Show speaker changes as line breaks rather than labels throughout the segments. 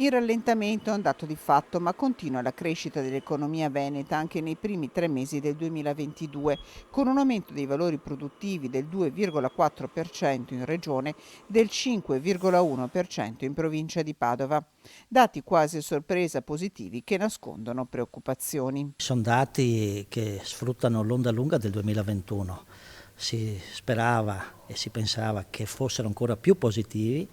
Il rallentamento è un dato di fatto, ma continua la crescita dell'economia veneta anche nei primi 3 mesi del 2022, con un aumento dei valori produttivi del 2,4% in regione, del 5,1% in provincia di Padova. Dati quasi a sorpresa positivi che nascondono preoccupazioni.
Sono dati che sfruttano l'onda lunga del 2021. Si sperava e si pensava che fossero ancora più positivi.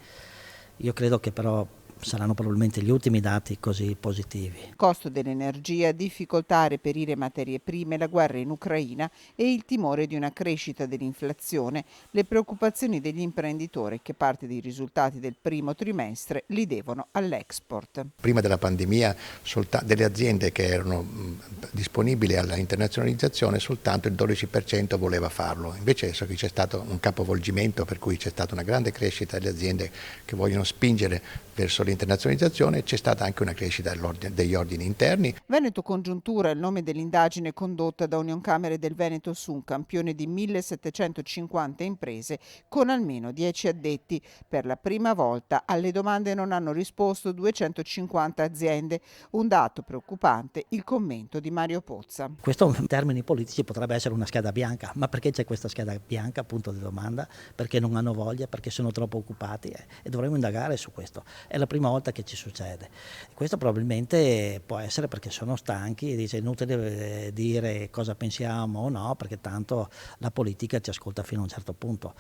Io credo che però saranno probabilmente gli ultimi dati così positivi.
Costo dell'energia, difficoltà a reperire materie prime, la guerra in Ucraina e il timore di una crescita dell'inflazione, le preoccupazioni degli imprenditori che parte dei risultati del primo trimestre li devono all'export.
Prima della pandemia delle aziende che erano disponibili alla internazionalizzazione soltanto il 12% voleva farlo, invece adesso che c'è stato un capovolgimento per cui c'è stata una grande crescita delle aziende che vogliono spingere verso l'internazionalizzazione, c'è stata anche una crescita degli ordini interni.
Veneto Congiuntura è il nome dell'indagine condotta da Unioncamere del Veneto su un campione di 1750 imprese con almeno 10 addetti. Per la prima volta alle domande non hanno risposto 250 aziende, un dato preoccupante, il commento di Mario Pozza.
Questo in termini politici potrebbe essere una scheda bianca, ma perché c'è questa scheda bianca, punto di domanda? Perché non hanno voglia, perché sono troppo occupati e dovremmo indagare su questo. È la prima volta che ci succede. Questo probabilmente può essere perché sono stanchi e dice è inutile dire cosa pensiamo o no, perché tanto la politica ci ascolta fino a un certo punto.